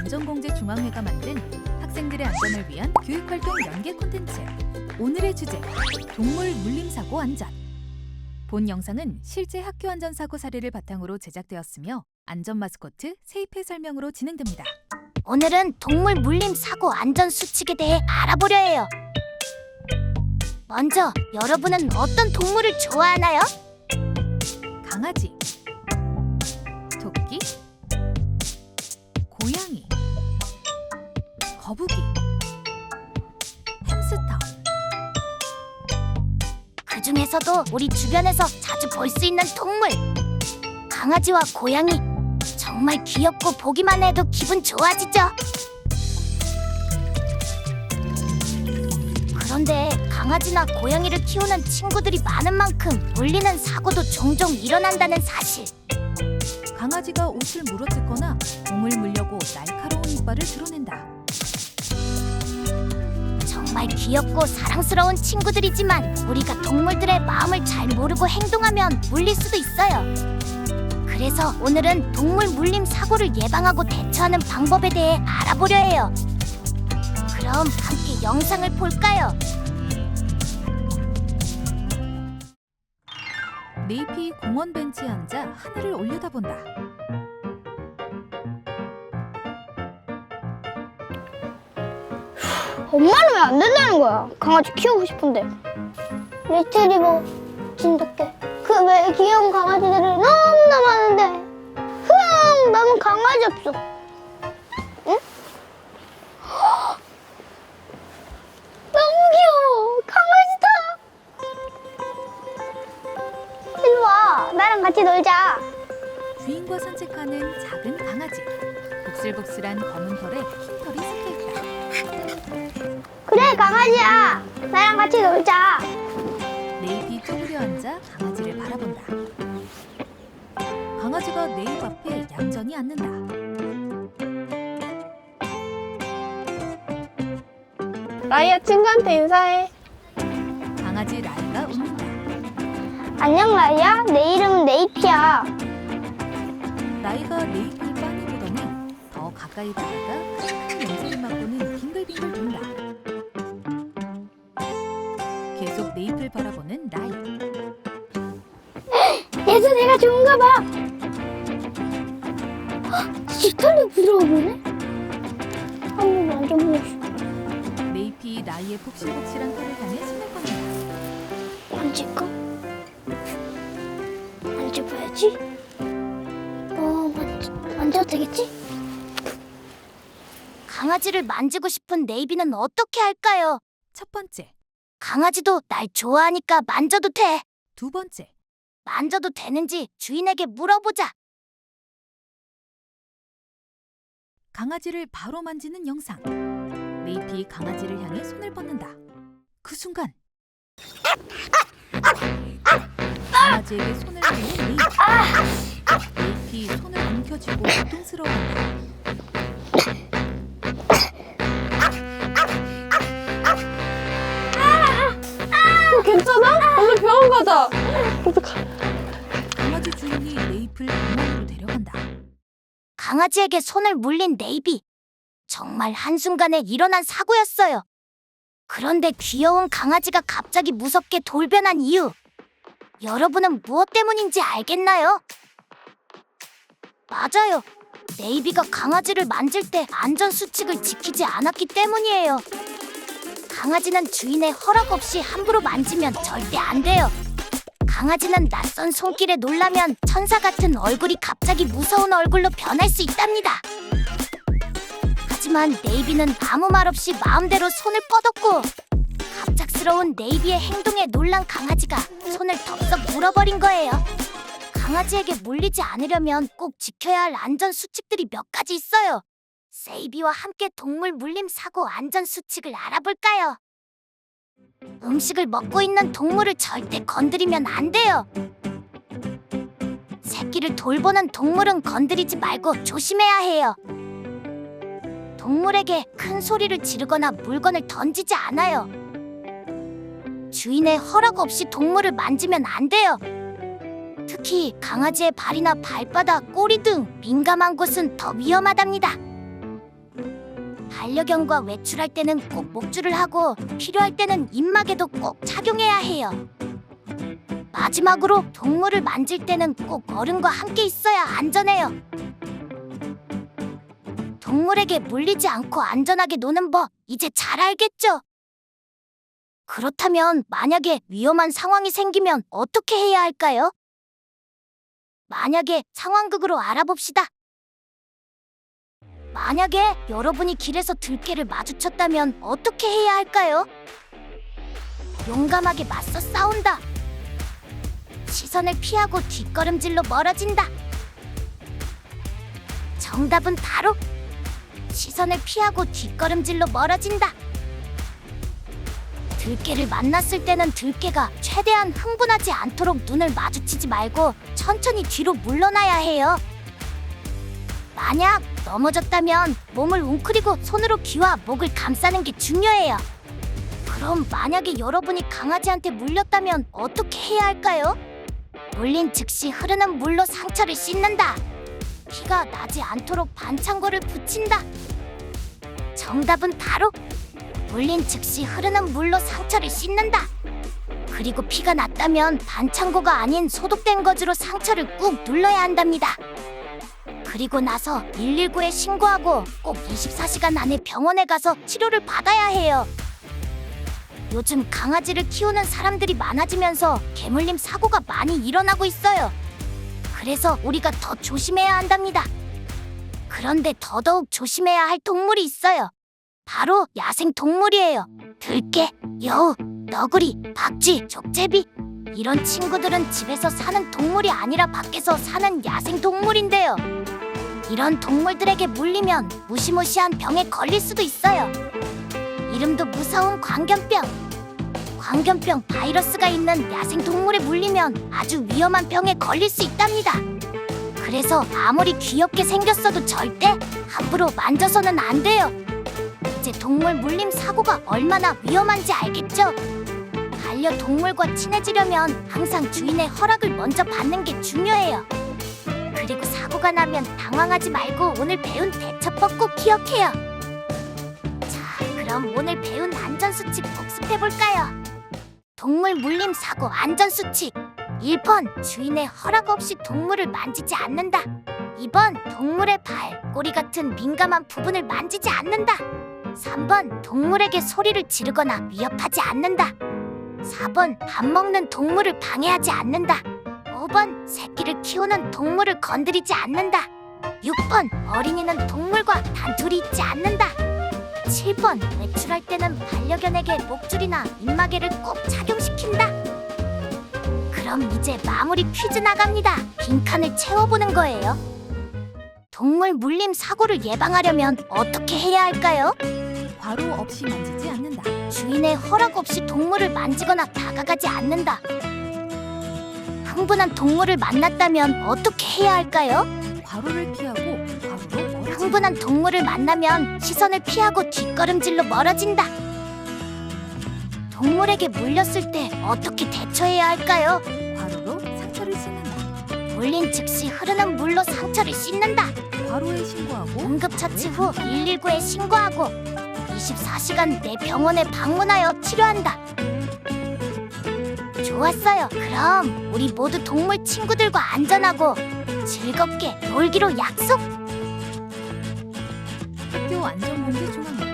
안전공제중앙회가 만든 학생들의 안전을 위한 교육활동 연계 콘텐츠. 오늘의 주제, 동물 물림사고 안전. 본 영상은 실제 학교 안전사고 사례를 바탕으로 제작되었으며 안전 마스코트 세이페 설명으로 진행됩니다. 오늘은 동물 물림 사고 안전 수칙에 대해 알아보려 해요. 먼저 여러분은 어떤 동물을 좋아하나요? 강아지, 토끼, 고양이, 거북이, 햄스터. 그 중에서도 우리 주변에서 자주 볼 수 있는 동물, 강아지와 고양이, 정말 귀엽고 보기만 해도 기분 좋아지죠? 그런데 강아지나 고양이를 키우는 친구들이 많은 만큼 물리는 사고도 종종 일어난다는 사실. 강아지가 옷을 물어뜯거나 공을 물려고 날카로운 이빨을 드러낸다. 정말 귀엽고 사랑스러운 친구들이지만 우리가 동물들의 마음을 잘 모르고 행동하면 물릴 수도 있어요. 그래서 오늘은 동물 물림 사고를 예방하고 대처하는 방법에 대해 알아보려 해요. 그럼 함께 영상을 볼까요? 네이피 공원 벤치에 앉아 하늘을 올려다본다. 엄마는 왜 안 된다는 거야? 강아지 키우고 싶은데. 리트리버, 진돗개, 그 외에 귀여운 강아지들이 너무나 많은데 흥! 나는 강아지 없어. 응? 너무 귀여워. 강아지다. 일로 와. 나랑 같이 놀자. 주인과 산책하는 작은 강아지. 복슬복슬한 검은 털에 흰 털이 섞여있다. 그래, 강아지야. 나랑 같이 놀자. 네이피 쪼그려 앉아 강아지를 바라본다. 강아지가 네이프 앞에 얌전히 앉는다. 라이야, 친구한테 인사해. 강아지 라이가 웃는다. 안녕, 라이야. 내 이름은 네이피야. 라이가 네이프를 빤히 보더니 더 가까이 다가가 큰 냄새를 맡고는 빙글빙글 돈다. 계속 네이프를 바라보는 라이. 얘도 내가 좋은가 봐. 깃털도 부드러워 보네. 한번 만져보고 싶어. 네이피 라이의 폭실폭실한 털을 향해 손을 뻗는다. 만질까? 만져봐야지. 만져도 되겠지? 강아지를 만지고 싶은 네이비는 어떻게 할까요? 첫 번째, 강아지도 날 좋아하니까 만져도 돼. 두 번째, 만져도 되는지 주인에게 물어보자. 강아지를 바로 만지는 영상. 네이피 강아지를 향해 손을 뻗는다. 그 순간 강아지에게 손을 대는 네이피. 네이피 손을 움켜쥐고 고통스러워한다. 괜찮아? 오늘 병원 가자. 강아지 주인이 네이프를 병원으로 데려간다. 강아지에게 손을 물린 네이비. 정말 한순간에 일어난 사고였어요. 그런데 귀여운 강아지가 갑자기 무섭게 돌변한 이유. 여러분은 무엇 때문인지 알겠나요? 맞아요. 네이비가 강아지를 만질 때 안전 수칙을 지키지 않았기 때문이에요. 강아지는 주인의 허락 없이 함부로 만지면 절대 안 돼요. 강아지는 낯선 손길에 놀라면 천사 같은 얼굴이 갑자기 무서운 얼굴로 변할 수 있답니다. 하지만 네이비는 아무 말 없이 마음대로 손을 뻗었고, 갑작스러운 네이비의 행동에 놀란 강아지가 손을 덥석 물어버린 거예요. 강아지에게 물리지 않으려면 꼭 지켜야 할 안전 수칙들이 몇 가지 있어요. 세이비와 함께 동물 물림 사고 안전 수칙을 알아볼까요? 음식을 먹고 있는 동물을 절대 건드리면 안 돼요. 새끼를 돌보는 동물은 건드리지 말고 조심해야 해요. 동물에게 큰 소리를 지르거나 물건을 던지지 않아요. 주인의 허락 없이 동물을 만지면 안 돼요. 특히 강아지의 발이나 발바닥, 꼬리 등 민감한 곳은 더 위험하답니다. 반려견과 외출할 때는 꼭 목줄을 하고 필요할 때는 입마개도 꼭 착용해야 해요. 마지막으로 동물을 만질 때는 꼭 어른과 함께 있어야 안전해요. 동물에게 물리지 않고 안전하게 노는 법 이제 잘 알겠죠? 그렇다면 만약에 위험한 상황이 생기면 어떻게 해야 할까요? 만약에 상황극으로 알아봅시다. 만약에 여러분이 길에서 들개를 마주쳤다면 어떻게 해야 할까요? 용감하게 맞서 싸운다. 시선을 피하고 뒷걸음질로 멀어진다. 정답은 바로 시선을 피하고 뒷걸음질로 멀어진다. 들개를 만났을 때는 들개가 최대한 흥분하지 않도록 눈을 마주치지 말고 천천히 뒤로 물러나야 해요. 만약 넘어졌다면 몸을 웅크리고 손으로 귀와 목을 감싸는 게 중요해요. 그럼 만약에 여러분이 강아지한테 물렸다면 어떻게 해야 할까요? 물린 즉시 흐르는 물로 상처를 씻는다. 피가 나지 않도록 반창고를 붙인다. 정답은 바로 물린 즉시 흐르는 물로 상처를 씻는다. 그리고 피가 났다면 반창고가 아닌 소독된 거즈로 상처를 꾹 눌러야 한답니다. 그리고 나서 119에 신고하고 꼭 24시간 안에 병원에 가서 치료를 받아야 해요. 요즘 강아지를 키우는 사람들이 많아지면서 개물림 사고가 많이 일어나고 있어요. 그래서 우리가 더 조심해야 한답니다. 그런데 더더욱 조심해야 할 동물이 있어요. 바로 야생 동물이에요. 들개, 여우, 너구리, 박쥐, 족제비 이런 친구들은 집에서 사는 동물이 아니라 밖에서 사는 야생 동물인데요. 이런 동물들에게 물리면 무시무시한 병에 걸릴 수도 있어요. 이름도 무서운 광견병. 광견병 바이러스가 있는 야생 동물에 물리면 아주 위험한 병에 걸릴 수 있답니다. 그래서 아무리 귀엽게 생겼어도 절대 함부로 만져서는 안 돼요. 이제 동물 물림 사고가 얼마나 위험한지 알겠죠? 반려동물과 친해지려면 항상 주인의 허락을 먼저 받는 게 중요해요. 그리고 사고가 나면 당황하지 말고 오늘 배운 대처법 꼭 기억해요. 자, 그럼 오늘 배운 안전수칙 복습해볼까요? 동물 물림 사고 안전수칙 1번 주인의 허락 없이 동물을 만지지 않는다. 2번 동물의 발, 꼬리 같은 민감한 부분을 만지지 않는다. 3번 동물에게 소리를 지르거나 위협하지 않는다. 4번 밥 먹는 동물을 방해하지 않는다. 5번 새끼를 키우는 동물을 건드리지 않는다. 6번 어린이는 동물과 단둘이 있지 않는다. 7번 외출할 때는 반려견에게 목줄이나 입마개를 꼭 착용시킨다. 그럼 이제 마무리 퀴즈 나갑니다. 빈칸을 채워보는 거예요. 동물 물림 사고를 예방하려면 어떻게 해야 할까요? 과로 없이 만지지 않는다. 주인의 허락 없이 동물을 만지거나 다가가지 않는다. 흥분한 동물을 만났다면 어떻게 해야 할까요? 과로를 피하고 과로로 멀어진다. 흥분한 동물을 만나면 시선을 피하고 뒷걸음질로 멀어진다. 동물에게 물렸을 때 어떻게 대처해야 할까요? 과로로 상처를 씻는다. 물린 즉시 흐르는 물로 상처를 씻는다. 과로에 신고하고 응급처치 후 119에 신고하고 24시간 내 병원에 방문하여 치료한다. 좋았어요. 그럼 우리 모두 동물 친구들과 안전하고 즐겁게 놀기로 약속! 학교 안전공개 중앙회